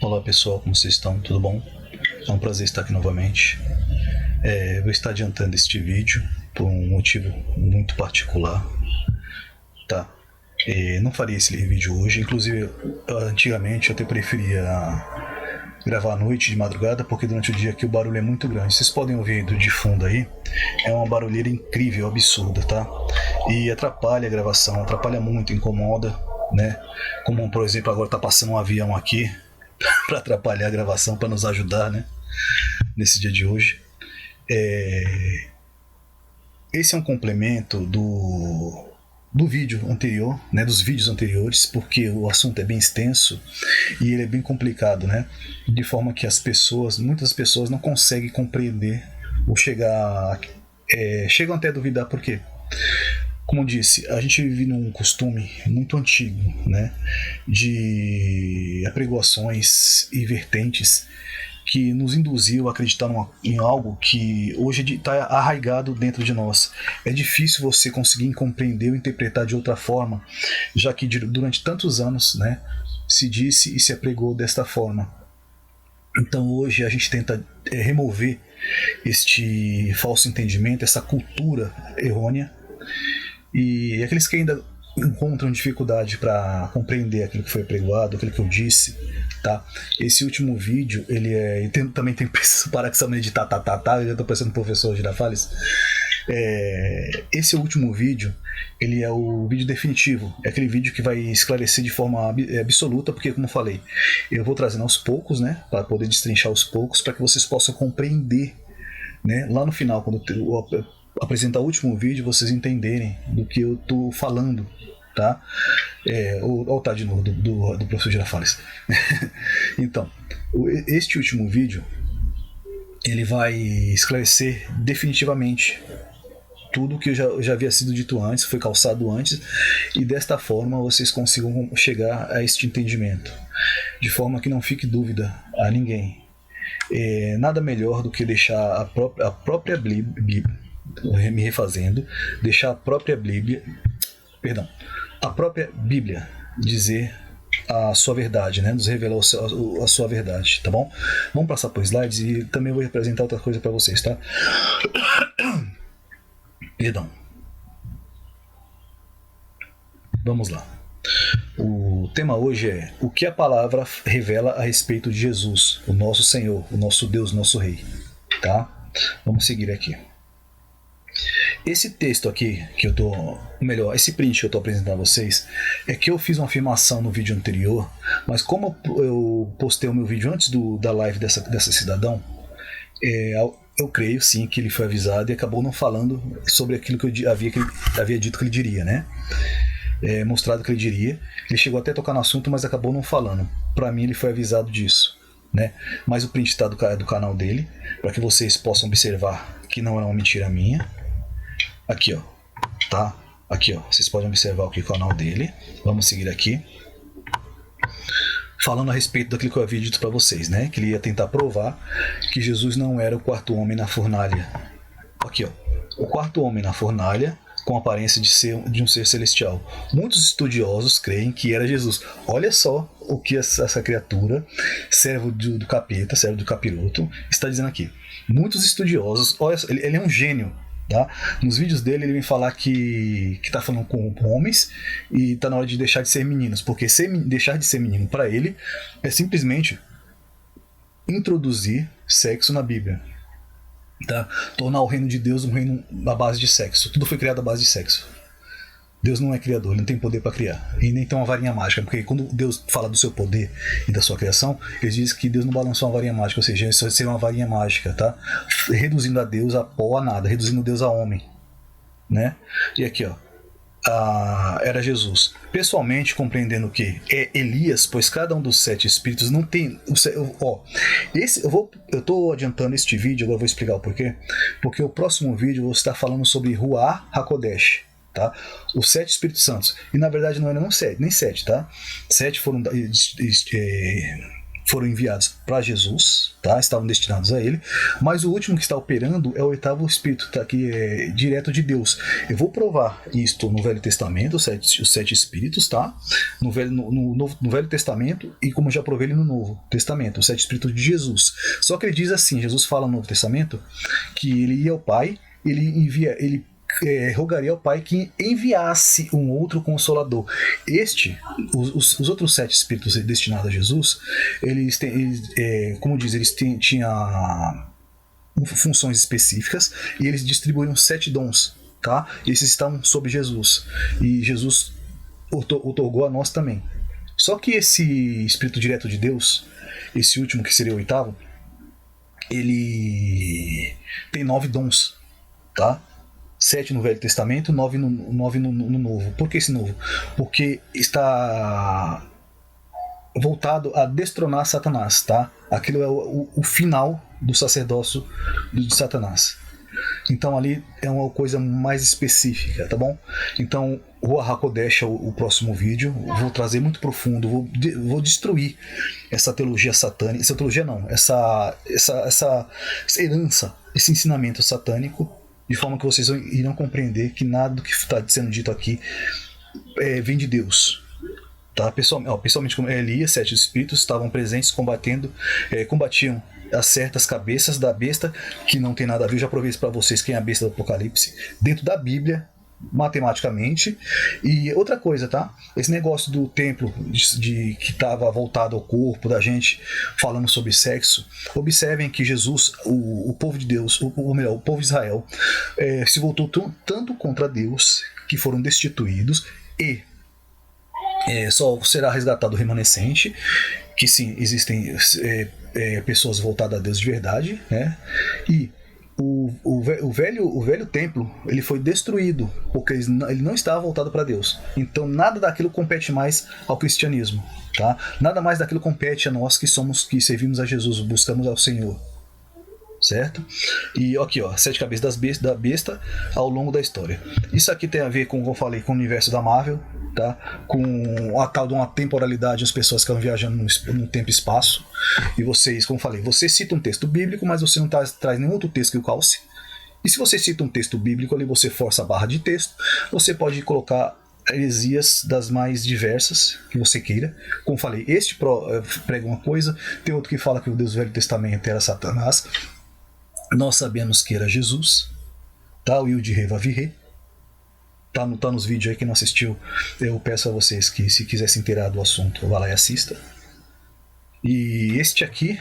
Olá pessoal, como vocês estão? Tudo bom? É um prazer estar aqui novamente. Vou estar adiantando este vídeo por um motivo muito particular, tá? Não faria esse vídeo hoje, inclusive antigamente eu até preferia gravar à noite, de madrugada, porque durante o dia aqui o barulho é muito grande. Vocês podem ouvir de fundo aí, é uma barulheira incrível, absurda, tá? E atrapalha a gravação, atrapalha muito, incomoda, né? Como por exemplo agora tá passando um avião aqui, para atrapalhar a gravação, para nos ajudar, né? Nesse dia de hoje. Esse é um complemento do vídeo anterior, né, dos vídeos anteriores, porque o assunto é bem extenso e ele é bem complicado, né, de forma que muitas pessoas não conseguem compreender ou chegam até a duvidar. Por quê? Como eu disse, a gente vive num costume muito antigo, né, de apregoações e vertentes que nos induziu a acreditar em algo que hoje está arraigado dentro de nós. É difícil você conseguir compreender ou interpretar de outra forma, já que durante tantos anos, né, se disse e se apregou desta forma. Então hoje a gente tenta remover este falso entendimento, essa cultura errônea, e aqueles que ainda encontram dificuldade para compreender aquilo que foi apregoado, aquilo que eu disse, tá? Esse último vídeo, também tem parar com essa mania de eu já tô parecendo o professor Girafales. Esse último vídeo, ele é o vídeo definitivo, é aquele vídeo que vai esclarecer de forma absoluta, porque como eu falei, eu vou trazendo aos poucos, né, para poder destrinchar aos poucos, para que vocês possam compreender, né, lá no final, quando eu apresentar o último vídeo, vocês entenderem do que eu tô falando, tá? Olha o tá de novo do professor Girafales. Então, este último vídeo, ele vai esclarecer definitivamente tudo que já havia sido dito antes, foi calçado antes, e desta forma vocês consigam chegar a este entendimento, de forma que não fique dúvida a ninguém. Nada melhor do que deixar a própria Bíblia, me refazendo, deixar a própria Bíblia dizer a sua verdade, né? Nos revelar a sua verdade, tá bom? Vamos passar por slides e também vou apresentar outra coisa para vocês, tá? Perdão. Vamos lá. O tema hoje é o que a palavra revela a respeito de Jesus, o nosso Senhor, o nosso Deus, o nosso Rei, tá? Vamos seguir aqui. Esse texto aqui esse print que eu tô apresentando a vocês, é que eu fiz uma afirmação no vídeo anterior, mas como eu postei o meu vídeo antes da live dessa cidadão, eu creio sim que ele foi avisado e acabou não falando sobre aquilo que eu havia dito que ele diria, né? Mostrado que ele diria. Ele chegou até a tocar no assunto, mas acabou não falando. Para mim ele foi avisado disso, né? Mas o print está do canal dele, para que vocês possam observar que não é uma mentira minha. Aqui, ó, tá? Aqui, ó, vocês podem observar aqui o canal dele. Vamos seguir aqui. Falando a respeito daquilo que eu havia dito para vocês, né? Que ele ia tentar provar que Jesus não era o quarto homem na fornalha. Aqui, ó, o quarto homem na fornalha, com a aparência de um ser celestial. Muitos estudiosos creem que era Jesus. Olha só o que essa criatura, servo do capeta, servo do capiroto, está dizendo aqui. Muitos estudiosos, olha só, ele é um gênio. Tá? Nos vídeos dele ele vem falar que tá falando com homens e tá na hora de deixar de ser meninos, porque deixar de ser menino para ele é simplesmente introduzir sexo na Bíblia, tá? Tornar o reino de Deus um reino à base de sexo. Tudo foi criado à base de sexo. Deus não é criador, ele não tem poder para criar. E nem tem uma varinha mágica, porque quando Deus fala do seu poder e da sua criação, ele diz que Deus não balançou uma varinha mágica, ou seja, isso seria uma varinha mágica, tá? Reduzindo a Deus a pó, a nada, reduzindo Deus a homem, né? E aqui, ó, era Jesus. Pessoalmente, compreendendo que é Elias, pois cada um dos 7 espíritos não tem. Eu tô adiantando este vídeo, agora vou explicar o porquê. Porque o próximo vídeo eu vou estar falando sobre Ruach HaKodesh. Tá? Os 7 Espíritos Santos. E na verdade não eram nem 7, tá? 7 foram enviados para Jesus, tá? Estavam destinados a ele, mas o último que está operando é o oitavo espírito, tá? Que é direto de Deus. Eu vou provar isto no Velho Testamento, os sete espíritos, tá? No Velho Testamento, e como já provei ele no Novo Testamento, os sete espíritos de Jesus. Só que ele diz assim, Jesus fala no Novo Testamento que ele ia ao Pai, ele rogaria ao Pai que enviasse um outro Consolador. Os outros sete espíritos destinados a Jesus, tinham funções específicas e eles distribuíam 7 dons, tá? Esses estavam sob Jesus e Jesus otorgou a nós também. Só que esse Espírito direto de Deus, esse último que seria o oitavo, ele tem 9 dons, tá? 7 no Velho Testamento, 9 no Novo. Por que esse Novo? Porque está voltado a destronar Satanás, tá? Aquilo é o final do sacerdócio de Satanás. Então ali é uma coisa mais específica, tá bom? Então o Hakodesh é o próximo vídeo. Vou trazer muito profundo, vou destruir essa teologia satânica. Essa teologia não, essa herança, esse ensinamento satânico, de forma que vocês irão compreender que nada do que está sendo dito aqui vem de Deus. Tá? Pessoalmente, como Elias, 7 espíritos estavam presentes combatiam as certas cabeças da besta, que não tem nada a ver. Eu já provei isso para vocês, quem é a besta do Apocalipse, dentro da Bíblia, matematicamente. E outra coisa, tá? Esse negócio do templo que estava voltado ao corpo da gente, falando sobre sexo, observem que Jesus, o povo de Deus, ou melhor, o povo de Israel, se voltou tanto contra Deus que foram destituídos, e só será resgatado o remanescente, que sim, existem pessoas voltadas a Deus de verdade, né? E o velho templo, ele foi destruído porque ele não estava voltado para Deus. Então nada daquilo compete mais ao cristianismo, tá? Nada mais daquilo compete a nós que servimos a Jesus, buscamos ao Senhor, certo? E aqui, ó, 7 cabeças da besta ao longo da história. Isso aqui tem a ver com, como eu falei, com o universo da Marvel, tá? Com a tal de uma temporalidade, as pessoas que estão viajando no tempo e espaço. E vocês, como eu falei, você cita um texto bíblico, mas você não traz nenhum outro texto que o calce. E se você cita um texto bíblico ali, você força a barra de texto, você pode colocar heresias das mais diversas que você queira. Como eu falei, este prega uma coisa, tem outro que fala que o Deus do Velho Testamento era Satanás. Nós sabemos que era Jesus, tá? O Yud Reva Virre. Tá nos vídeos aí, quem não assistiu, eu peço a vocês que, se quiser se inteirar do assunto, vá lá e assista. E este aqui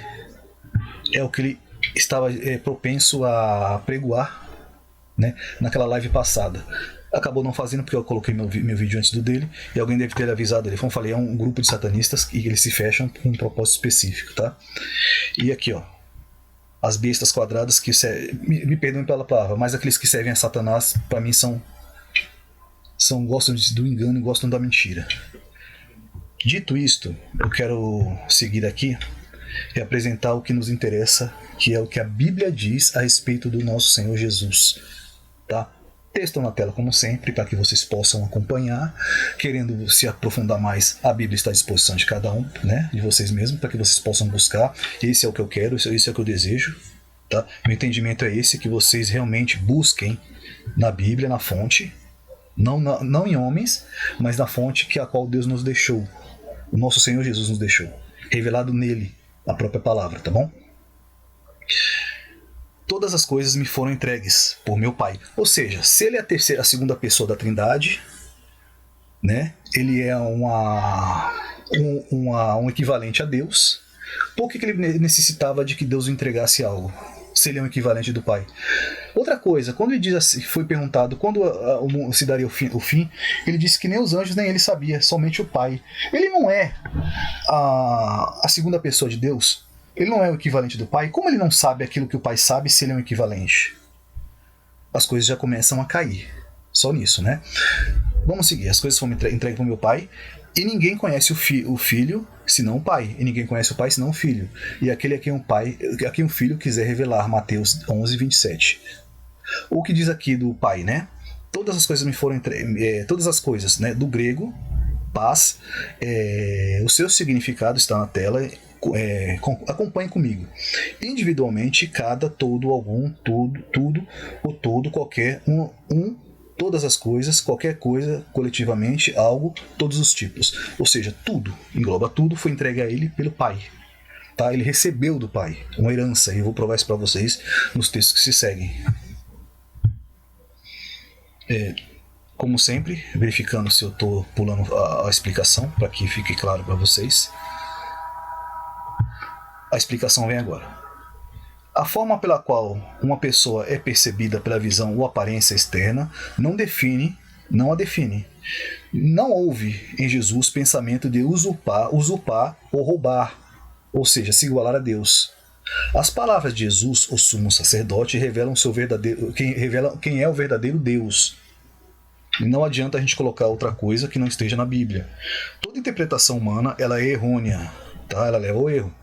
é o que ele estava propenso a pregoar, né, naquela live passada. Acabou não fazendo porque eu coloquei meu vídeo antes do dele, e alguém deve ter avisado ele. Como eu falei, é um grupo de satanistas e eles se fecham com um propósito específico, tá? E aqui, ó, as bestas quadradas que me perdoem pela palavra, mas aqueles que servem a Satanás, para mim gostam do engano e gostam da mentira. Dito isto, eu quero seguir aqui e apresentar o que nos interessa, que é o que a Bíblia diz a respeito do nosso Senhor Jesus, tá? Texto na tela, como sempre, para que vocês possam acompanhar. Querendo se aprofundar mais, a Bíblia está à disposição de cada um, né, de vocês mesmos, para que vocês possam buscar. Esse é o que eu quero, esse é o que eu desejo, tá? Meu entendimento é esse, que vocês realmente busquem na Bíblia, na fonte, não em homens, mas na fonte a qual Deus nos deixou, o nosso Senhor Jesus nos deixou, revelado nele, a própria palavra, tá bom? Todas as coisas me foram entregues por meu Pai. Ou seja, se ele é a segunda pessoa da Trindade, né, ele é um equivalente a Deus, por que ele necessitava de que Deus entregasse algo, se ele é um equivalente do Pai? Outra coisa, quando ele diz assim, foi perguntado quando se daria o fim, ele disse que nem os anjos nem ele sabia, somente o Pai. Ele não é a segunda pessoa de Deus? Ele não é o equivalente do Pai? Como ele não sabe aquilo que o Pai sabe se ele é um equivalente? As coisas já começam a cair. Só nisso, né? Vamos seguir. As coisas foram entregues para o meu Pai, e ninguém conhece o Filho senão o Pai, e ninguém conhece o Pai senão o Filho, e aquele a quem o Filho quiser revelar. Mateus 11, 27. O que diz aqui do Pai, né? Todas as coisas me foram todas as coisas, né, do grego, paz. O seu significado está na tela. Acompanhe comigo. Individualmente, cada, todo, algum, tudo, o todo, qualquer, todas as coisas, qualquer coisa, coletivamente, algo, todos os tipos. Ou seja, tudo, engloba tudo, foi entregue a ele pelo Pai. Tá? Ele recebeu do Pai uma herança, e eu vou provar isso para vocês nos textos que se seguem. Como sempre, verificando se eu estou pulando a explicação, para que fique claro para vocês. A explicação vem agora. A forma pela qual uma pessoa é percebida pela visão ou aparência externa não a define. Não houve em Jesus pensamento de usurpar ou roubar, ou seja, se igualar a Deus. As palavras de Jesus, o sumo sacerdote, revelam quem é o verdadeiro Deus. E não adianta a gente colocar outra coisa que não esteja na Bíblia. Toda interpretação humana ela é errônea, tá? Ela leva ao erro.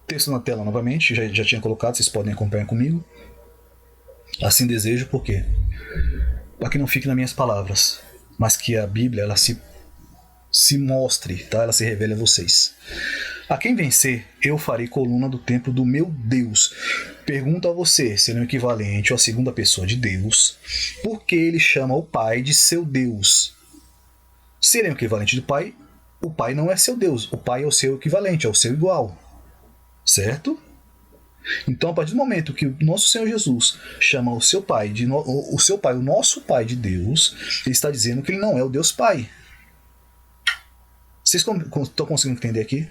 Texto na tela novamente, já tinha colocado, vocês podem acompanhar comigo. Assim desejo, por quê? Para que não fique nas minhas palavras, mas que a Bíblia ela se mostre, tá? Ela se revele a vocês. A quem vencer, eu farei coluna do templo do meu Deus. Pergunto a você, se ele é o equivalente ou a segunda pessoa de Deus, por que ele chama o Pai de seu Deus? Se ele é o equivalente do Pai, o Pai não é seu Deus, o Pai é o seu equivalente, é o seu igual. Certo? Então, a partir do momento que o nosso Senhor Jesus chama o seu Pai, o nosso Pai de Deus, ele está dizendo que ele não é o Deus Pai. Vocês estão conseguindo entender aqui?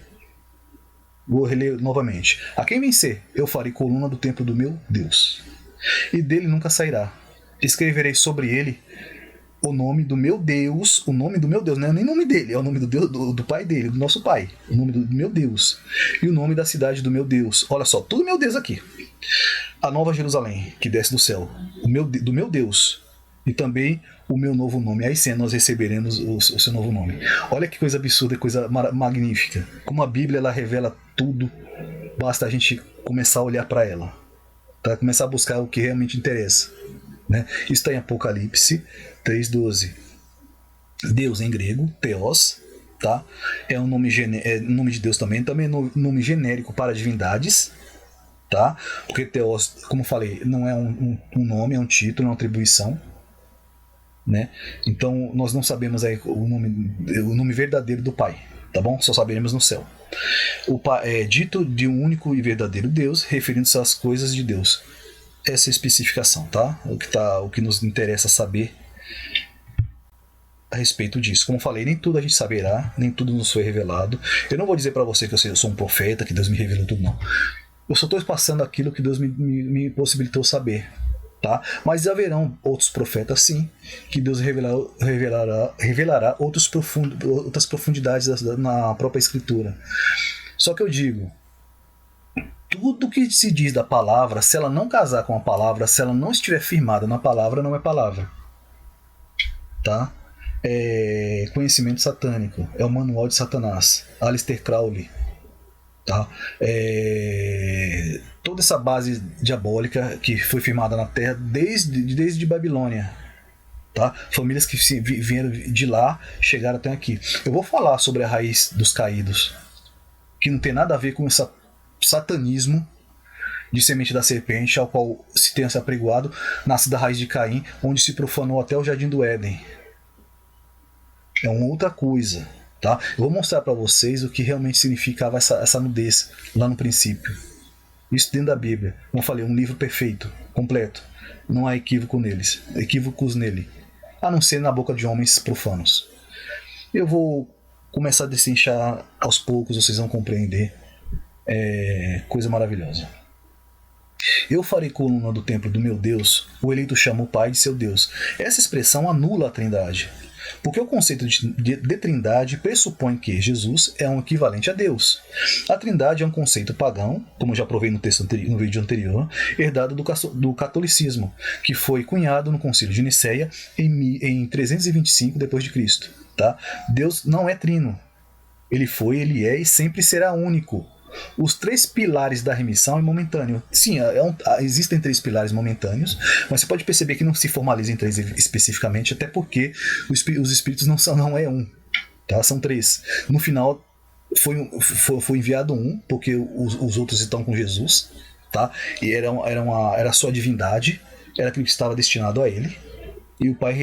Vou reler novamente. A quem vencer, eu farei coluna do templo do meu Deus, e dele nunca sairá. Escreverei sobre ele o nome do meu Deus, não é nem o nome dele, é o nome do Deus, do Pai dele, do nosso Pai, o nome do meu Deus, e o nome da cidade do meu Deus. Olha só, tudo meu Deus aqui. A Nova Jerusalém, que desce do céu, do meu Deus, e também o meu novo nome. Aí sim nós receberemos o seu novo nome. Olha que coisa absurda, coisa magnífica. Como a Bíblia ela revela tudo, basta a gente começar a olhar para ela, tá? Começar a buscar o que realmente interessa. Né? Isso está em Apocalipse 3:12. Deus em grego, Theos, tá? É um nome, nome de Deus também é nome genérico para divindades, tá? Porque Theos, como eu falei, não é um nome, é um título, é uma atribuição, né? Então nós não sabemos aí o nome verdadeiro do Pai, tá bom? Só saberemos no céu. O Pai é dito de um único e verdadeiro Deus, referindo-se às coisas de Deus. Essa especificação, tá? O que nos interessa saber a respeito disso. Como falei, nem tudo a gente saberá, nem tudo nos foi revelado. Eu não vou dizer para você que eu sou um profeta, que Deus me revelou tudo, não. Eu só estou passando aquilo que Deus me possibilitou saber, tá? Mas haverão outros profetas, sim, que Deus revelará outras profundidades na própria Escritura. Só que eu digo, tudo que se diz da palavra, se ela não casar com a palavra, se ela não estiver firmada na palavra, não é palavra. Tá? É conhecimento satânico. É o manual de Satanás. Aleister Crowley. Tá? Toda essa base diabólica que foi firmada na Terra desde Babilônia. Tá? Famílias que vieram de lá chegaram até aqui. Eu vou falar sobre a raiz dos caídos, que não tem nada a ver com essa satanismo de semente da serpente, ao qual se tenha se apregoado, nasce da raiz de Caim, onde se profanou até o jardim do Éden. É uma outra coisa, tá? Eu vou mostrar para vocês o que realmente significava essa nudez lá no princípio. Isso dentro da Bíblia. Como eu falei, um livro perfeito, completo. Não há equívocos nele, a não ser na boca de homens profanos. Eu vou começar a destrinchar aos poucos, vocês vão compreender. Coisa maravilhosa. Eu farei coluna do templo do meu Deus, o eleito chama o Pai de seu Deus. Essa expressão anula a Trindade, porque o conceito de Trindade pressupõe que Jesus é um equivalente a Deus. A Trindade é um conceito pagão, como já provei no vídeo anterior, herdado do catolicismo, que foi cunhado no Concílio de Nicéia em 325 d.C. Tá? Deus não é trino. Ele foi, ele é e sempre será único. Os 3 pilares da remissão é momentâneo. Sim, existem 3 pilares momentâneos, mas você pode perceber que não se formaliza em 3 especificamente, até porque os espíritos não é um, tá? São 3. No final foi enviado um, porque os outros estão com Jesus, tá? E era sua divindade, era aquilo que estava destinado a ele. E o Pai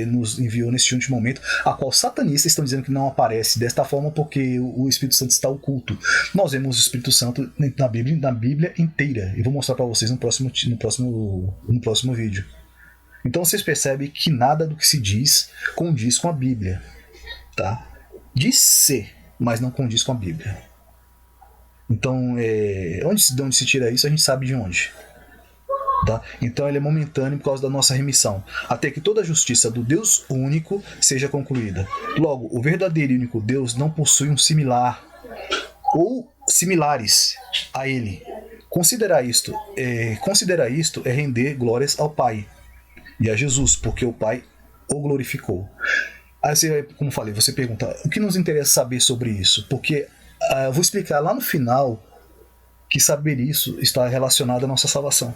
nos enviou neste último momento, a qual satanistas estão dizendo que não aparece desta forma porque o Espírito Santo está oculto. Nós vemos o Espírito Santo na Bíblia inteira. E vou mostrar para vocês no próximo vídeo. Então vocês percebem que nada do que se diz condiz com a Bíblia. Tá? Diz ser, mas não condiz com a Bíblia. Então, de onde se tira isso, a gente sabe de onde. Tá? Então ele é momentâneo por causa da nossa remissão, até que toda a justiça do Deus único seja concluída. Logo, o verdadeiro e único Deus não possui um similar ou similares a ele. Considerar isto é render glórias ao Pai e a Jesus, porque o Pai o glorificou. Aí você, como falei, você pergunta, o que nos interessa saber sobre isso? Porque eu vou explicar lá no final que saber isso está relacionado à nossa salvação.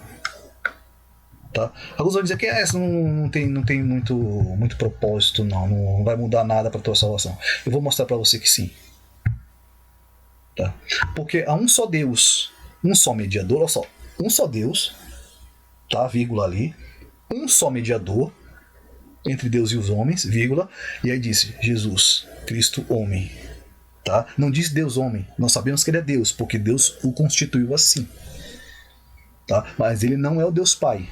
Tá? Alguns vão dizer que isso não tem muito propósito, não vai mudar nada para a tua salvação. Eu vou mostrar para você que sim. Tá? Porque há um só Deus, um só mediador, olha só, um só Deus, tá? Vírgula ali, um só mediador entre Deus e os homens, vírgula, e aí diz Jesus, Cristo, homem. Tá? Não diz Deus homem, nós sabemos que ele é Deus, porque Deus o constituiu assim. Tá? Mas ele não é o Deus Pai.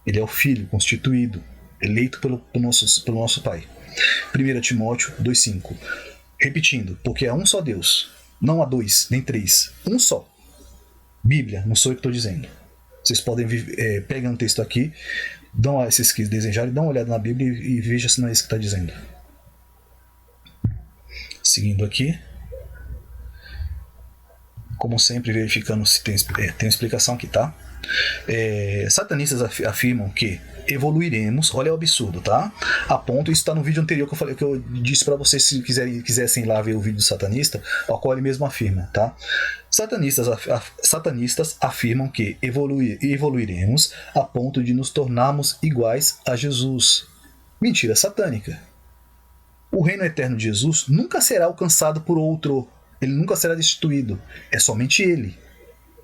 Ele é o Filho constituído, eleito pelo nosso Pai. 1 Timóteo 2,5. Repetindo, porque há um só Deus, não há 2, nem 3, um só. Bíblia, não sou eu que estou dizendo. Vocês podem pegar um texto aqui, se vocês desejarem, dá uma olhada na Bíblia e veja se não é isso que está dizendo. Seguindo aqui. Como sempre, verificando se tem uma explicação aqui, tá? Satanistas afirmam que evoluiremos, olha o absurdo, tá? A ponto, isso está no vídeo anterior que eu disse para vocês, se quisessem ir lá ver o vídeo do satanista, ao qual ele mesmo afirma, tá? Satanistas afirmam que evoluiremos a ponto de nos tornarmos iguais a Jesus. Mentira satânica. O reino eterno de Jesus nunca será alcançado por outro. Ele nunca será destituído. É somente ele.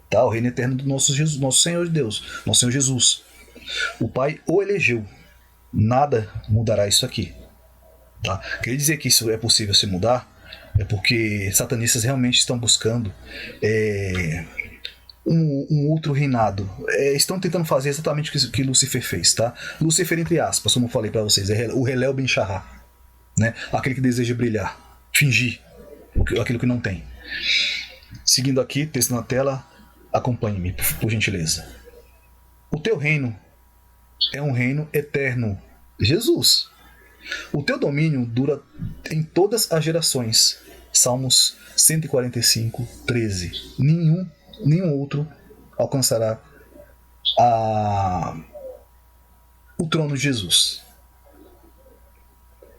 Tá? O reino eterno do nosso Senhor Deus, nosso Senhor Jesus. O Pai o elegeu. Nada mudará isso aqui. Tá? Quer dizer que isso é possível se mudar? É porque satanistas realmente estão buscando um outro reinado. Estão tentando fazer exatamente o que Lúcifer fez. Tá? Lúcifer, entre aspas, como eu falei para vocês, é o Helel Ben Shahar, né? Aquele que deseja brilhar, fingir aquilo que não tem. Seguindo aqui, texto na tela, acompanhe-me, por gentileza. O teu reino é um reino eterno, Jesus. O teu domínio dura em todas as gerações. Salmos 145, 13. Nenhum outro alcançará o trono de Jesus.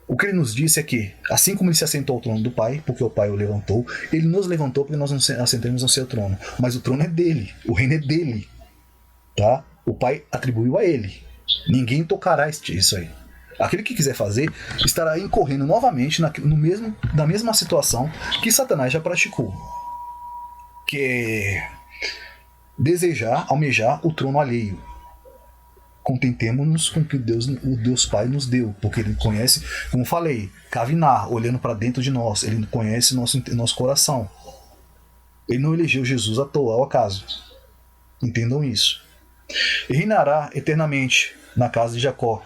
O que ele nos disse é que, assim como ele se assentou ao trono do Pai, porque o Pai o levantou, ele nos levantou porque nós nos assentamos no seu trono. Mas o trono é dele, o reino é dele. Tá? O Pai atribuiu a ele. Ninguém tocará isso aí. Aquele que quiser fazer estará incorrendo novamente na mesma situação que Satanás já praticou. Que é almejar o trono alheio. Contentemo-nos com o que o Deus Pai nos deu, porque ele conhece, como falei, Kavinar, olhando para dentro de nós, ele conhece nosso coração. Ele não elegeu Jesus à toa, ao acaso. Entendam isso. E reinará eternamente na casa de Jacó,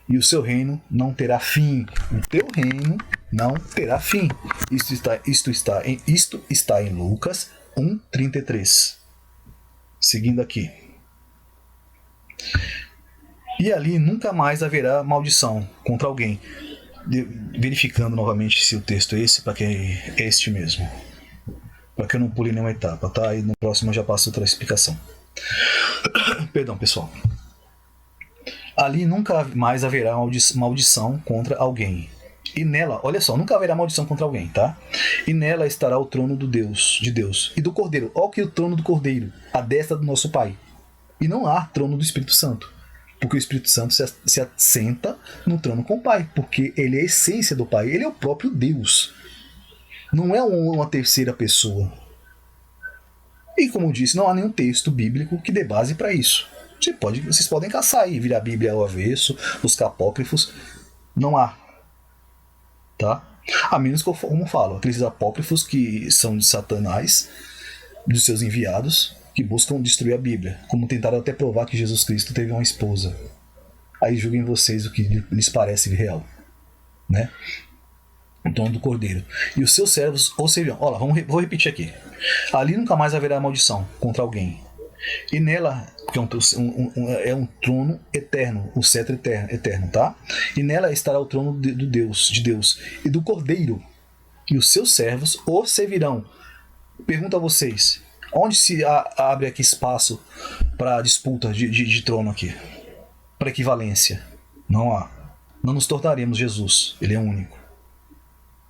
e o seu reino não terá fim. O teu reino não terá fim. Isto está em Lucas 1:33. Seguindo aqui. E ali nunca mais haverá maldição contra alguém. Verificando novamente se o texto é esse, para que é este mesmo. Para que eu não pule nenhuma etapa, tá? E no próximo eu já passo outra explicação. Perdão, pessoal. Ali nunca mais haverá maldição contra alguém. E nela, olha só, nunca haverá maldição contra alguém, tá? E nela estará o trono de Deus e do Cordeiro. Olha que o trono do Cordeiro, a destra do nosso Pai. E não há trono do Espírito Santo. Porque o Espírito Santo se assenta no trono com o Pai. Porque ele é a essência do Pai. Ele é o próprio Deus. Não é uma terceira pessoa. E como eu disse, não há nenhum texto bíblico que dê base para isso. Vocês podem caçar aí, virar a Bíblia ao avesso, buscar apócrifos. Não há. Tá? A menos que, como eu falo, aqueles apócrifos que são de Satanás, dos seus enviados, que buscam destruir a Bíblia, como tentaram até provar que Jesus Cristo teve uma esposa. Aí julguem vocês o que lhes parece real, né? O trono do Cordeiro. E os seus servos o servirão. Olha, vou repetir aqui. Ali nunca mais haverá maldição contra alguém. E nela, que é um trono eterno, o cetro eterno, tá? E nela estará o trono de Deus e do Cordeiro. E os seus servos o servirão. Pergunto a vocês, onde se abre aqui espaço para disputa de trono aqui? Para equivalência? Não há. Não nos tornaremos Jesus, ele é único.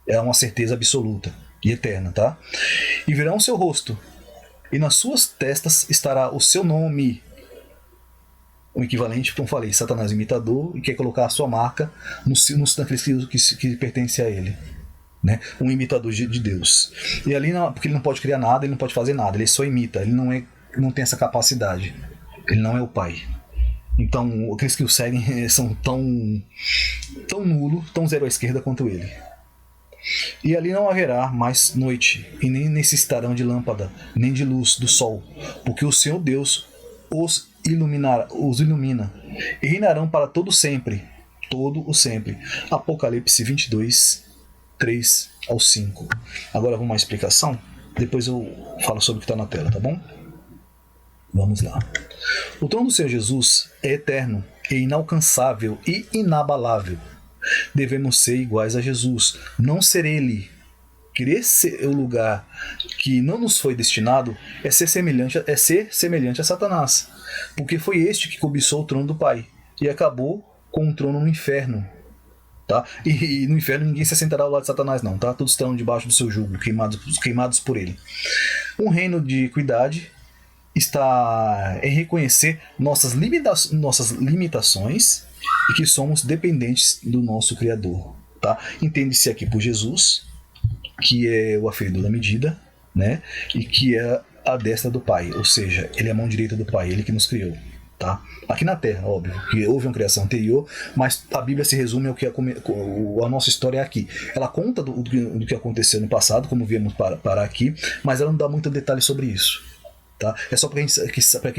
É uma certeza absoluta e eterna, tá? E verão o seu rosto, e nas suas testas estará o seu nome. O equivalente, como falei, Satanás imitador, e quer colocar a sua marca naqueles que pertence a ele. Né? Um imitador de Deus. E ali, porque ele não pode criar nada, ele não pode fazer nada, ele só imita, ele não tem essa capacidade. Ele não é o Pai. Então, aqueles que o seguem são tão nulo, tão zero à esquerda quanto ele. E ali não haverá mais noite, e nem necessitarão de lâmpada, nem de luz do sol, porque o Senhor Deus os ilumina, e reinarão para todo sempre. Apocalipse 22, 3 ao 5. Agora vamos à explicação, depois eu falo sobre o que está na tela, tá bom? Vamos lá. O trono do Senhor Jesus é eterno, e inalcançável e inabalável. Devemos ser iguais a Jesus, não ser ele. Querer ser o lugar que não nos foi destinado é ser semelhante a Satanás, porque foi este que cobiçou o trono do Pai e acabou com o trono no inferno. Tá? E no inferno ninguém se assentará ao lado de Satanás, não, tá? Todos estarão debaixo do seu jugo, queimados por ele. Um reino de equidade está em reconhecer nossas limitações e que somos dependentes do nosso Criador. Tá? Entende-se aqui por Jesus, que é o aferidor da medida, né? E que é a destra do Pai, ou seja, ele é a mão direita do Pai, ele que nos criou. Tá? Aqui na Terra, óbvio, que houve uma criação anterior, mas a Bíblia se resume ao que a nossa história é aqui. Ela conta do que aconteceu no passado, como viemos para aqui, mas ela não dá muito detalhe sobre isso. Tá? É só para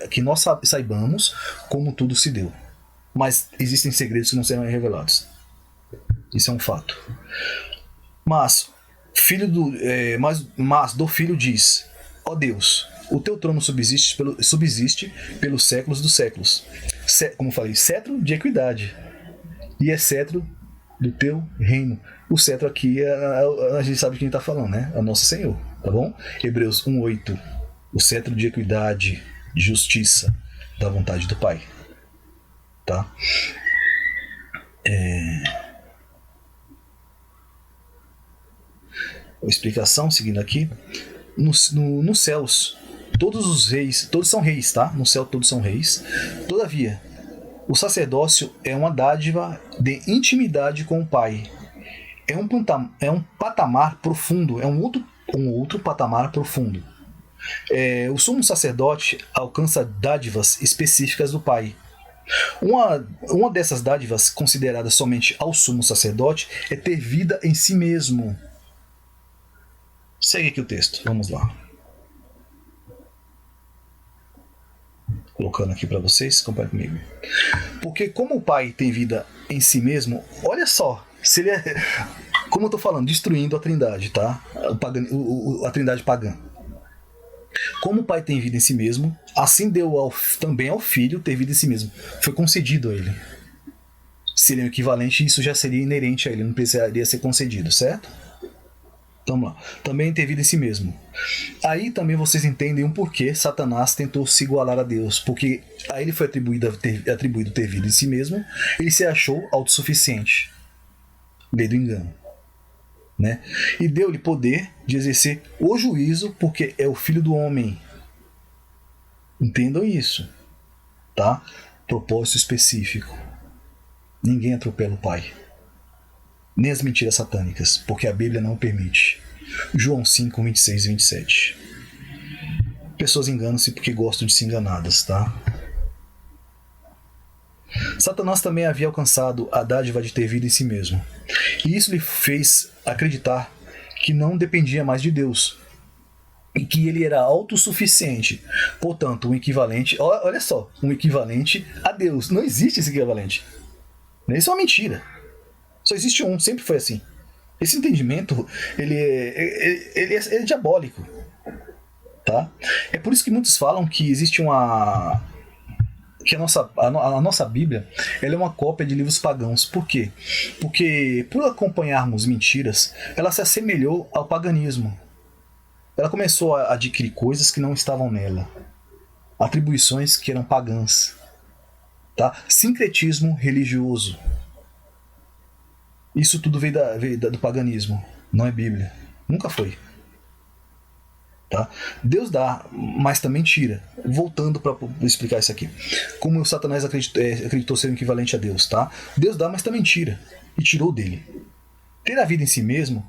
que nós saibamos como tudo se deu. Mas existem segredos que não serão revelados. Isso é um fato. Mas do Filho diz: ó Deus, o teu trono subsiste pelos séculos dos séculos. Como falei, cetro de equidade. E é cetro do teu reino. O cetro aqui, a gente sabe quem está falando, né? É o nosso Senhor, tá bom? Hebreus 1:8. O cetro de equidade, de justiça, da vontade do Pai. Tá? A explicação, seguindo aqui. Nos céus, todos os reis, todos são reis, tá? No céu todos são reis. Todavia, o sacerdócio é uma dádiva de intimidade com o Pai. É um patamar profundo, é um outro patamar profundo. O sumo sacerdote alcança dádivas específicas do Pai. Uma dessas dádivas, considerada somente ao sumo sacerdote, é ter vida em si mesmo. Segue aqui o texto, vamos lá. Colocando aqui para vocês, acompanhe comigo. Porque como o Pai tem vida em si mesmo, olha só, se ele como eu estou falando, destruindo a trindade, tá? A trindade pagã. Como o Pai tem vida em si mesmo, assim deu também ao Filho ter vida em si mesmo. Foi concedido a ele. Seria o equivalente, isso já seria inerente a ele, não precisaria ser concedido, certo? Vamos lá. Também ter vida em si mesmo. Aí também vocês entendem o porquê Satanás tentou se igualar a Deus. Porque a ele foi atribuído ter vida em si mesmo, ele se achou autossuficiente. lei do engano, né? E deu-lhe poder de exercer o juízo, porque é o filho do homem. Entendam isso, tá? Propósito específico. Ninguém atropela o Pai, nem as mentiras satânicas, porque a Bíblia não permite. João 5, 26 e 27. Pessoas enganam-se porque gostam de ser enganadas, tá? Satanás também havia alcançado a dádiva de ter vida em si mesmo. E isso lhe fez acreditar que não dependia mais de Deus. E que ele era autossuficiente. Portanto, um equivalente... Olha só, um equivalente a Deus. Não existe esse equivalente. Isso é uma mentira. Só existe um, sempre foi assim. Esse entendimento, ele é diabólico. Tá? É por isso que muitos falam que existe uma... que a nossa Bíblia, ela é uma cópia de livros pagãos. Por quê? Porque por acompanharmos mentiras, ela se assemelhou ao paganismo. Ela começou a adquirir coisas que não estavam nela. Atribuições que eram pagãs. Tá? Sincretismo religioso. Isso tudo veio do paganismo. Não é Bíblia. Nunca foi. Tá? Deus dá, mas também tira. Voltando para explicar isso aqui. Como o Satanás acreditou ser um equivalente a Deus. Tá? Deus dá, mas também tira. E tirou dele. Ter a vida em si mesmo,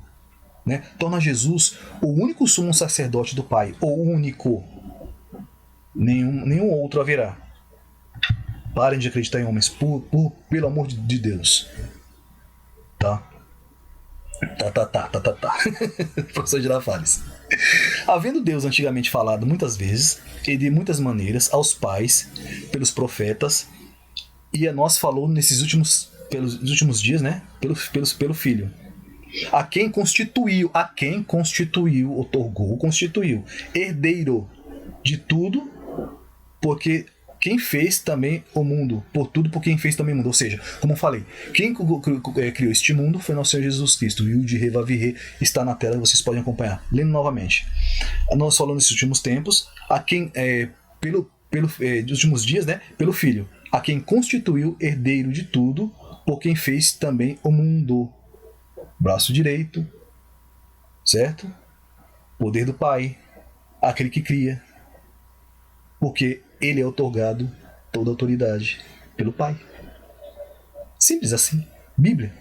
né, torna Jesus o único sumo sacerdote do Pai. O único. Nenhum outro haverá. Parem de acreditar em homens. Pelo amor de Deus. Tá? Professor Girafales. Havendo Deus antigamente falado muitas vezes e de muitas maneiras aos pais pelos profetas, e a nós falou pelos últimos dias, né, pelo Filho, a quem constituiu, constituiu herdeiro de tudo, porque quem fez também o mundo, por tudo por quem fez também o mundo. Ou seja, como eu falei, quem criou este mundo foi nosso Senhor Jesus Cristo. E o de Revavirê está na tela, vocês podem acompanhar. Lendo novamente. Nós falamos nesses últimos tempos, a quem, dos últimos dias, né, pelo Filho, a quem constituiu herdeiro de tudo, por quem fez também o mundo. Braço direito, certo? Poder do Pai, aquele que cria. Porque ele é otorgado toda a autoridade pelo Pai. Simples assim. Bíblia.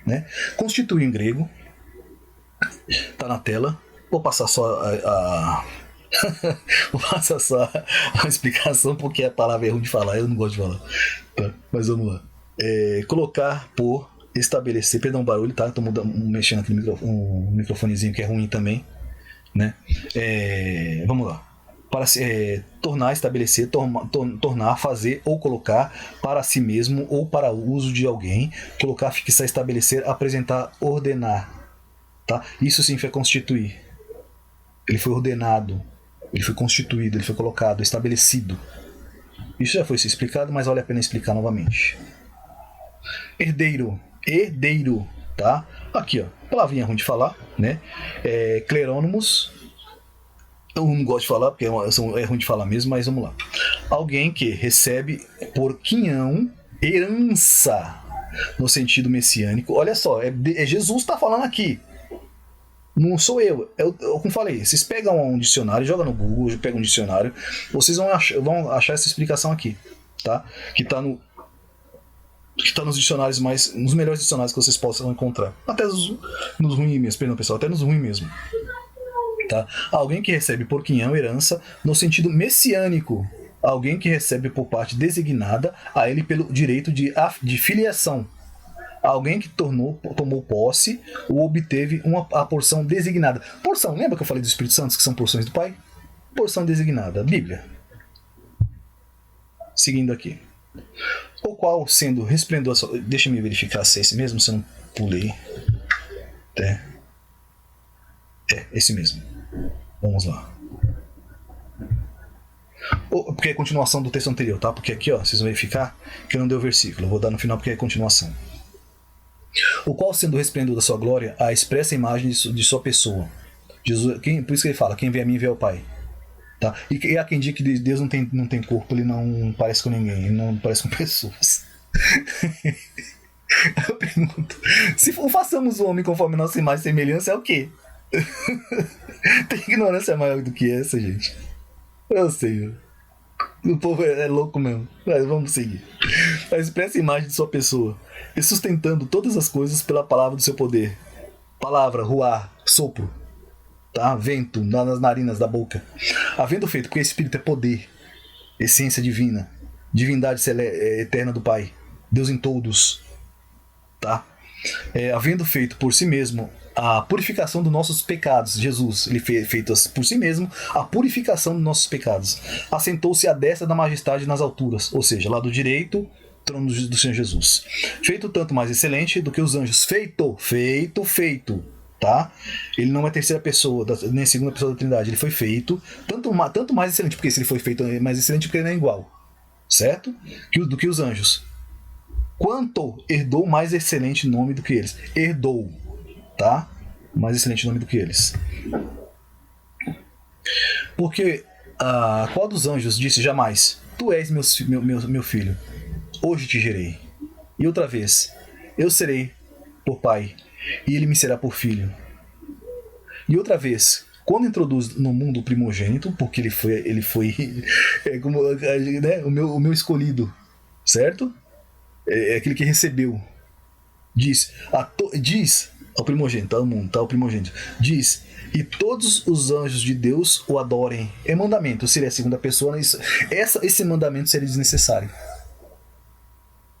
Né? Constitui em grego. Está na tela. Vou passar só vou passar só a explicação, porque a palavra é ruim de falar. Eu não gosto de falar. Tá? Mas vamos lá. Colocar por estabelecer. Perdão o barulho, tá? Estou mexendo aqui no microfonezinho que é ruim também. Né? Vamos lá. Para tornar, estabelecer, tornar, fazer ou colocar para si mesmo ou para o uso de alguém, colocar, fixar, estabelecer, apresentar, ordenar. Tá? Isso sim foi constituir. Ele foi ordenado, ele foi constituído, ele foi colocado, estabelecido. Isso já foi explicado, mas vale a pena explicar novamente. Herdeiro, tá? Aqui, ó, palavrinha ruim de falar, né? Clerônimos. Eu não gosto de falar, porque é ruim de falar mesmo, mas vamos lá. Alguém que recebe por quinhão, herança, no sentido messiânico. Olha só, Jesus está falando aqui. Não sou eu. Como falei, vocês pegam um dicionário, jogam no Google, pegam um dicionário, vocês vão achar essa explicação aqui, tá? Que está nos dicionários nos melhores dicionários que vocês possam encontrar. Até nos ruins mesmo, perdão pessoal, até nos ruins mesmo. Tá? Alguém que recebe por quinhão, herança, no sentido messiânico. Alguém que recebe por parte designada a ele pelo direito de filiação. Alguém que tomou posse ou obteve a porção designada. Porção, lembra que eu falei dos Espíritos Santos, que são porções do Pai? Porção designada, Bíblia. Seguindo aqui. O qual, sendo resplendor... Deixa eu verificar se é esse mesmo, se eu não pulei. Esse mesmo. Vamos lá. Porque é a continuação do texto anterior, tá? Porque aqui, ó, vocês vão verificar que não deu versículo. Eu vou dar no final porque é a continuação. O qual, sendo o resplendor da sua glória, a expressa imagem de sua pessoa. Jesus, por isso que ele fala, quem vê a mim vê ao Pai. Tá? E há quem diga que Deus não tem corpo, ele não parece com ninguém, ele não parece com pessoas. pergunto. Se façamos o homem conforme nossa imagem e semelhança, é o quê? Tem ignorância maior do que essa, gente? Eu sei. O povo é louco mesmo. Mas vamos seguir. A expressa imagem de sua pessoa, e sustentando todas as coisas pela palavra do seu poder. Palavra, ruar, sopro, tá? Vento nas narinas da boca. Havendo feito, porque Espírito é poder, essência divina, divindade eterna do Pai, Deus em todos, tá? Havendo feito por si mesmo a purificação dos nossos pecados, Jesus, ele feito por si mesmo a purificação dos nossos pecados, assentou-se à destra da majestade nas alturas, ou seja, lado direito, trono do Senhor Jesus, feito tanto mais excelente do que os anjos, feito, tá? Ele não é terceira pessoa, nem segunda pessoa da Trindade, ele foi feito tanto mais excelente, porque se ele foi feito mais excelente, porque ele não é igual, certo? Do que os anjos. Quanto herdou mais excelente nome do que eles? Herdou, tá? Mais excelente nome do que eles. Porque qual dos anjos disse jamais: Tu és meu filho, hoje te gerei. E outra vez: Eu serei por pai, e ele me será por filho. E outra vez: Quando introduz no mundo o primogênito, porque ele foi como, né, o meu escolhido, certo? É aquele que recebeu. Diz ao primogênito, ao mundo, tá? O primogênito. Diz: E todos os anjos de Deus o adorem. É mandamento, seria a segunda pessoa. Esse mandamento seria desnecessário.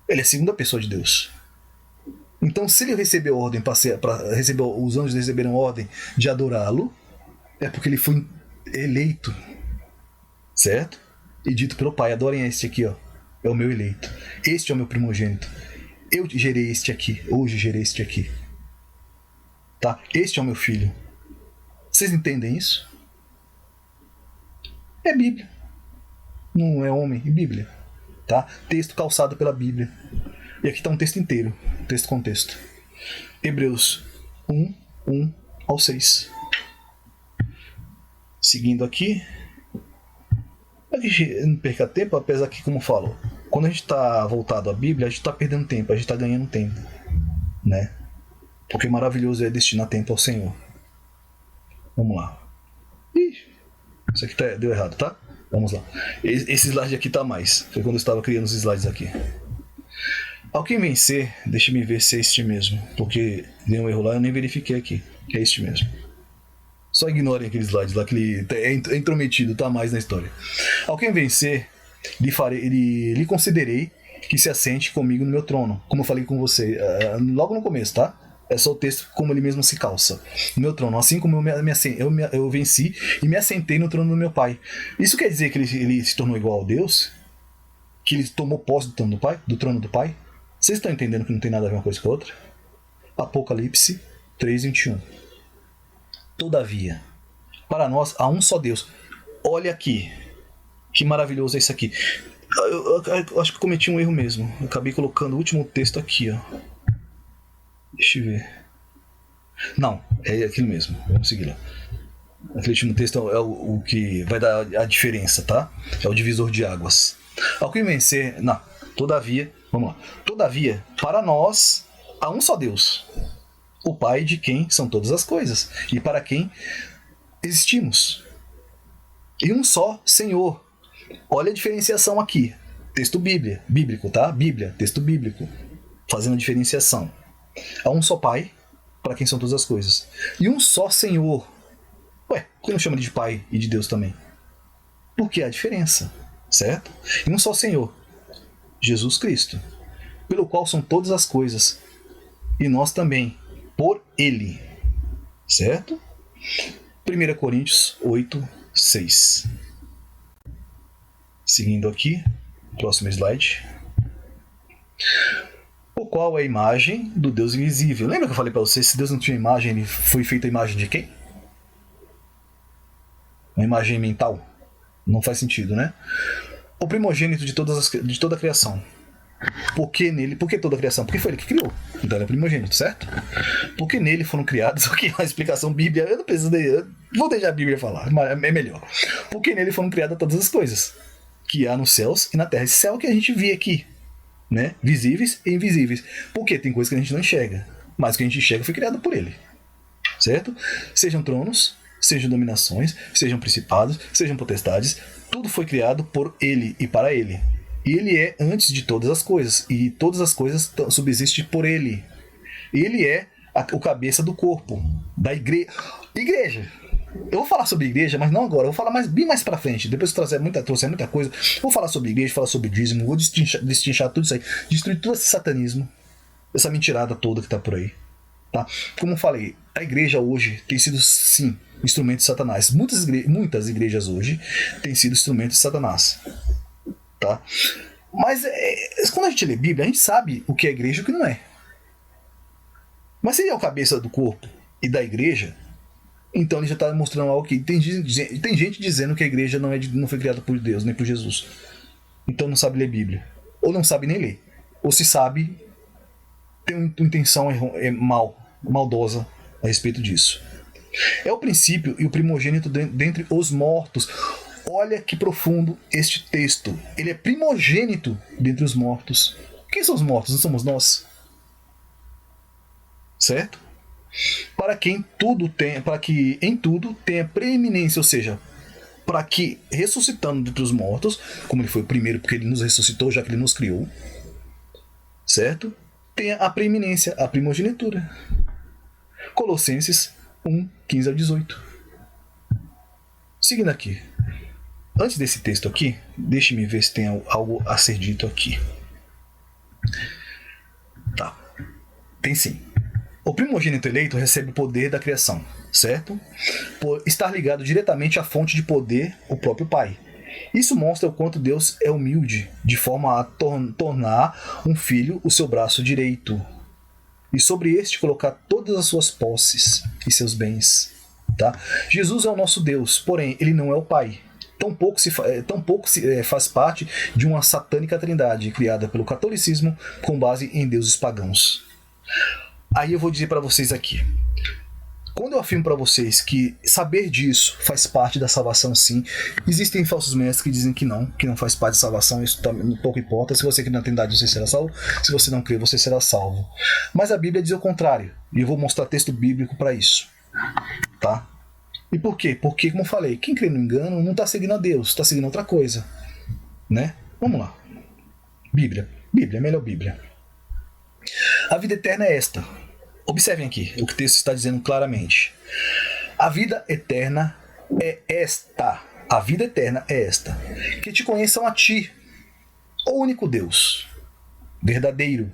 Ele é a segunda pessoa de Deus. Então, se ele recebeu ordem os anjos receberam ordem de adorá-lo, é porque ele foi eleito, certo? E dito pelo Pai: Adorem este aqui, ó. É o meu eleito. Este é o meu primogênito. Eu gerei este aqui. Hoje gerei este aqui. Tá? Este é o meu filho. Vocês entendem isso? É Bíblia. Não é homem, é Bíblia. Tá? Texto calçado pela Bíblia. E aqui está um texto inteiro. Texto com texto. Hebreus 1 ao 6. Seguindo aqui. A gente não perca tempo, apesar que, como falo, quando a gente está voltado à Bíblia, a gente está perdendo tempo, a gente está ganhando tempo, né? Porque maravilhoso é destinar tempo ao Senhor. Vamos lá. Ih, isso aqui deu errado, tá? Vamos lá. Esse slide aqui tá mais. Foi quando eu estava criando os slides aqui. Ao quem vencer, deixe-me ver se é este mesmo, porque deu um erro lá, eu nem verifiquei aqui, que é este mesmo. Só ignorem aquele slide lá, que ele é intrometido, tá mais na história. Ao quem vencer, lhe concederei que se assente comigo no meu trono, como eu falei com você logo no começo, tá? É só o texto como ele mesmo se calça. No meu trono, assim como eu venci e me assentei no trono do meu pai. Isso quer dizer que ele se tornou igual a Deus? Que ele tomou posse do trono do pai? Vocês estão entendendo que não tem nada a ver uma coisa com a outra? Apocalipse 3:21. Todavia, para nós há um só Deus. Olha aqui, que maravilhoso é isso aqui. Eu acho que cometi um erro mesmo. Eu acabei colocando o último texto aqui, ó. Deixa eu ver. Não, é aquilo mesmo. Vamos seguir lá. Aquele último texto é o que vai dar a diferença, tá? É o divisor de águas. Ao que vencer, não. Todavia, vamos lá. Todavia, para nós há um só Deus, o Pai de quem são todas as coisas e para quem existimos. E um só Senhor. Olha a diferenciação aqui. Texto bíblico, tá? Bíblia, texto bíblico. Fazendo a diferenciação. Há um só Pai, para quem são todas as coisas. E um só Senhor. Ué, por que não chama de Pai e de Deus também? Porque há diferença, certo? E um só Senhor, Jesus Cristo, pelo qual são todas as coisas. E nós também, por Ele, certo? 1 Coríntios 8:6. Seguindo aqui, próximo slide. O qual é a imagem do Deus invisível. Lembra que eu falei para você, se Deus não tinha imagem, ele foi feito a imagem de quem? Uma imagem mental? Não faz sentido, né? O primogênito de toda a criação. Por que toda a criação? Porque foi ele que criou. Então ele é primogênito, certo? Porque nele foram criados. Aqui a explicação bíblica. Eu não preciso vou deixar a Bíblia falar, mas é melhor. Porque nele foram criadas todas as coisas que há nos céus e na terra. Esse céu que a gente vê aqui, né? Visíveis e invisíveis. Porque tem coisas que a gente não enxerga, mas o que a gente enxerga foi criado por ele, certo? Sejam tronos, sejam dominações, sejam principados, sejam potestades, tudo foi criado por ele e para ele. E ele é antes de todas as coisas, e todas as coisas subsistem por ele. Ele é o cabeça do corpo, da igreja. Eu vou falar sobre igreja, mas não agora. Eu vou falar bem mais pra frente. Depois que trouxer muita coisa. Vou falar sobre igreja, falar sobre dízimo. Vou destrinchar tudo isso aí. Destruir todo esse satanismo. Essa mentirada toda que tá por aí. Tá? Como eu falei, a igreja hoje tem sido, sim, instrumento de Satanás. Muitas igrejas hoje têm sido instrumento de Satanás. Tá? Mas quando a gente lê Bíblia, a gente sabe o que é igreja e o que não é. Mas se ele é o cabeça do corpo e da igreja, então ele já está mostrando algo que tem gente dizendo que a igreja não foi criada por Deus, nem por Jesus. Então não sabe ler Bíblia. Ou não sabe nem ler. Ou se sabe, tem uma intenção maldosa a respeito disso. É o princípio e o primogênito dentre os mortos. Olha que profundo este texto. Ele é primogênito dentre os mortos. Quem são os mortos? Não somos nós. Certo? Para que em tudo tenha preeminência, ou seja, para que ressuscitando dentre os mortos, como ele foi o primeiro porque ele nos ressuscitou, já que ele nos criou, certo? Tenha a preeminência, a primogenitura. Colossenses 1, 15 ao 18. Seguindo aqui. Antes desse texto aqui, deixe-me ver se tem algo a ser dito aqui. Tá. Tem sim. O primogênito eleito recebe o poder da criação, certo? Por estar ligado diretamente à fonte de poder, o próprio Pai. Isso mostra o quanto Deus é humilde, de forma a tornar um filho o seu braço direito, e sobre este colocar todas as suas posses e seus bens. Tá? Jesus é o nosso Deus, porém ele não é o Pai. Tampouco faz parte de uma satânica trindade criada pelo catolicismo com base em deuses pagãos. Aí eu vou dizer para vocês aqui. Quando eu afirmo para vocês que saber disso faz parte da salvação, sim, existem falsos mestres que dizem que não faz parte da salvação, isso pouco importa. Se você crê na Trindade, você será salvo. Se você não crê, você será salvo. Mas a Bíblia diz o contrário, e eu vou mostrar texto bíblico para isso. Tá? E por quê? Porque, como eu falei, quem crê no engano não está seguindo a Deus, está seguindo outra coisa. Né? Vamos lá. Bíblia, melhor Bíblia. A vida eterna é esta. Observem aqui o que o texto está dizendo claramente. A vida eterna é esta. A vida eterna é esta. Que te conheçam a ti, o único Deus, verdadeiro,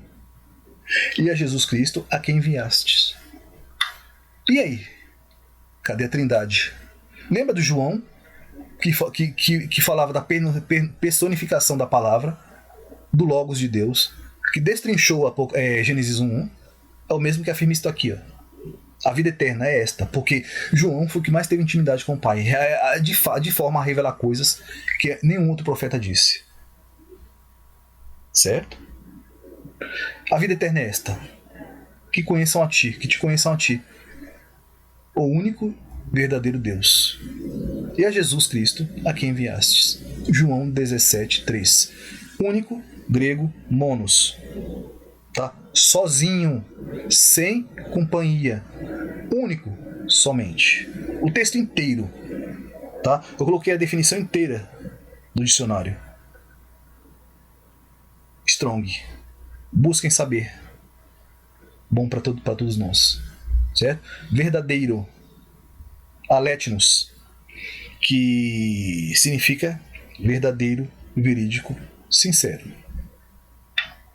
e a Jesus Cristo, a quem enviastes. E aí? Cadê a Trindade? Lembra do João, que falava da personificação da palavra, do Logos de Deus, que destrinchou Gênesis 1:1? É o mesmo que afirma isso aqui, ó. A vida eterna é esta, porque João foi o que mais teve intimidade com o Pai, de forma a revelar coisas que nenhum outro profeta disse. Certo? A vida eterna é esta, que te conheçam a ti, o único verdadeiro Deus, e a Jesus Cristo, a quem enviastes. João 17:3. Único, grego, monos. Tá? Sozinho, sem companhia, único, somente. O texto inteiro, tá? Eu coloquei a definição inteira do dicionário. Strong. Busquem saber. Bom para todos nós, certo? Verdadeiro. Aletnos, que significa verdadeiro, verídico, sincero.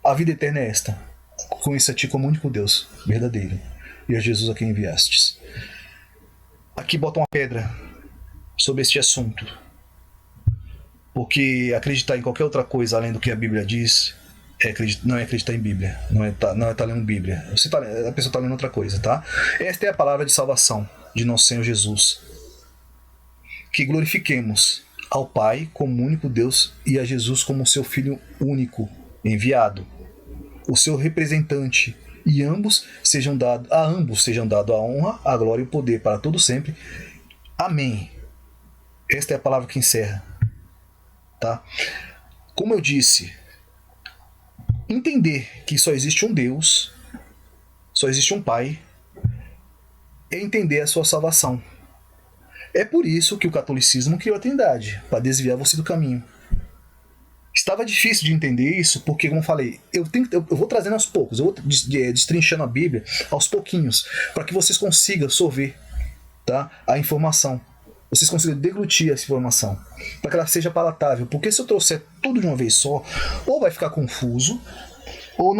A vida eterna é esta. Conheça a ti como único Deus, verdadeiro, e a Jesus a quem enviastes. Aqui bota uma pedra sobre este assunto, porque acreditar em qualquer outra coisa além do que a Bíblia diz não é acreditar em Bíblia, não é tá lendo Bíblia. A pessoa está lendo outra coisa, tá? Esta é a palavra de salvação de nosso Senhor Jesus. Que glorifiquemos ao Pai como único Deus e a Jesus como seu Filho único, enviado, o seu representante, e a ambos sejam dado a honra, a glória e o poder para todo sempre. Amém. Esta é a palavra que encerra. Tá? Como eu disse, entender que só existe um Deus, só existe um Pai, é entender a sua salvação. É por isso que o catolicismo criou a Trindade, para desviar você do caminho. Estava difícil de entender isso, porque, como eu falei, eu vou trazendo aos poucos, eu vou destrinchando a Bíblia aos pouquinhos, para que vocês consigam absorver, tá, a informação. Vocês consigam deglutir essa informação, para que ela seja palatável. Porque se eu trouxer tudo de uma vez só, ou vai ficar confuso, ou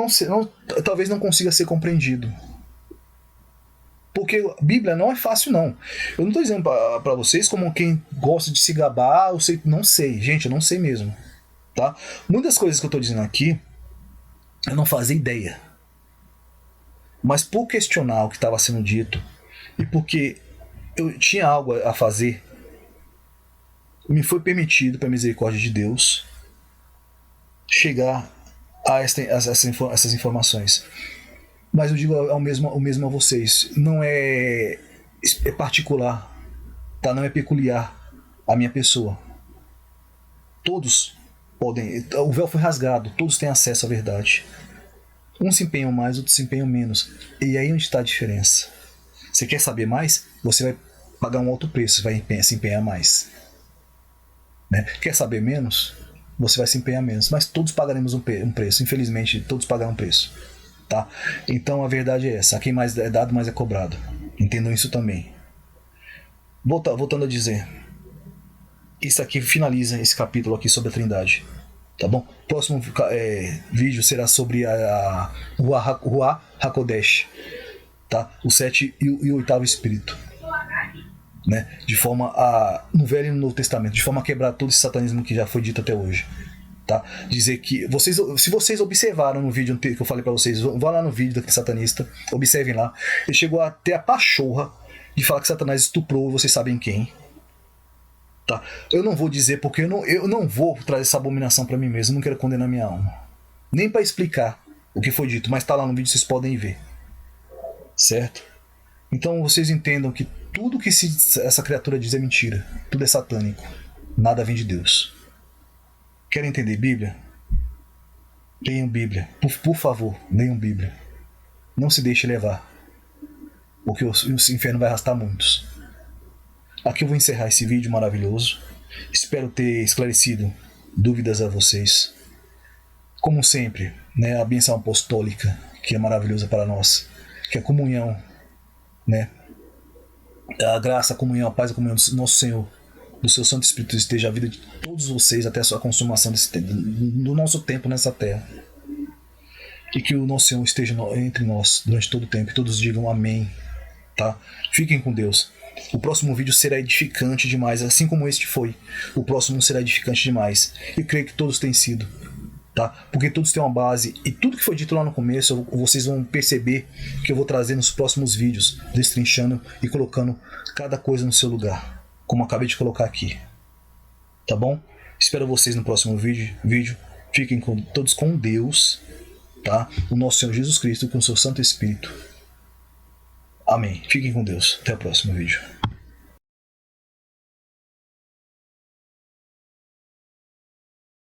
talvez não consiga ser compreendido. Porque a Bíblia não é fácil, não. Eu não estou dizendo para vocês como quem gosta de se gabar, eu sei, não sei. Gente, eu não sei mesmo. Tá? Muitas coisas que eu estou dizendo aqui, eu não fazia ideia. Mas por questionar o que estava sendo dito, e porque eu tinha algo a fazer, me foi permitido, pela misericórdia de Deus, chegar a essas informações. Mas eu digo o mesmo a vocês. Não é particular, tá? Não é peculiar a minha pessoa. Todos podem. O véu foi rasgado, todos têm acesso à verdade. Uns se empenham mais, outros se empenham menos. E aí onde está a diferença? Você quer saber mais? Você vai pagar um alto preço, vai se empenhar mais. Né? Quer saber menos? Você vai se empenhar menos. Mas todos pagaremos um preço. Infelizmente, todos pagarão um preço. Tá? Então a verdade é essa: a quem mais é dado, mais é cobrado. Entendam isso também. Voltando a dizer, isso aqui finaliza esse capítulo aqui sobre a Trindade, tá bom? Próximo vídeo será sobre o Ruach HaKodesh, tá? O 7 e o 8º Espírito, né? De forma no Velho e no Novo Testamento, de forma a quebrar todo esse satanismo que já foi dito até hoje. Tá? Dizer que se vocês observaram no vídeo que eu falei para vocês, vá lá no vídeo daquele satanista, observem lá, ele chegou até a pachorra de falar que Satanás estuprou, vocês sabem quem, tá? Eu não vou dizer, porque eu não vou trazer essa abominação para mim mesmo, não quero condenar minha alma, nem para explicar o que foi dito, mas tá lá no vídeo, vocês podem ver, certo? Então vocês entendam que tudo que essa criatura diz é mentira, tudo é satânico, nada vem de Deus. Querem entender Bíblia? Leiam Bíblia. Por favor, leiam Bíblia. Não se deixe levar, porque o inferno vai arrastar muitos. Aqui eu vou encerrar esse vídeo maravilhoso. Espero ter esclarecido dúvidas a vocês. Como sempre, né, a bênção apostólica, que é maravilhosa para nós, que é a comunhão, né? A graça, a comunhão, a paz, a comunhão do nosso Senhor, do seu Santo Espírito, esteja a vida de todos vocês até a sua consumação do nosso tempo nessa terra. E que o nosso Senhor esteja entre nós durante todo o tempo. E todos digam amém. Tá? Fiquem com Deus. O próximo vídeo será edificante demais, assim como este foi. O próximo será edificante demais. E creio que todos têm sido. Tá? Porque todos têm uma base. E tudo que foi dito lá no começo, vocês vão perceber que eu vou trazer nos próximos vídeos, destrinchando e colocando cada coisa no seu lugar, como acabei de colocar aqui. Tá bom? Espero vocês no próximo vídeo. Fiquem todos com Deus, tá? O nosso Senhor Jesus Cristo, com o seu Santo Espírito. Amém. Fiquem com Deus. Até o próximo vídeo.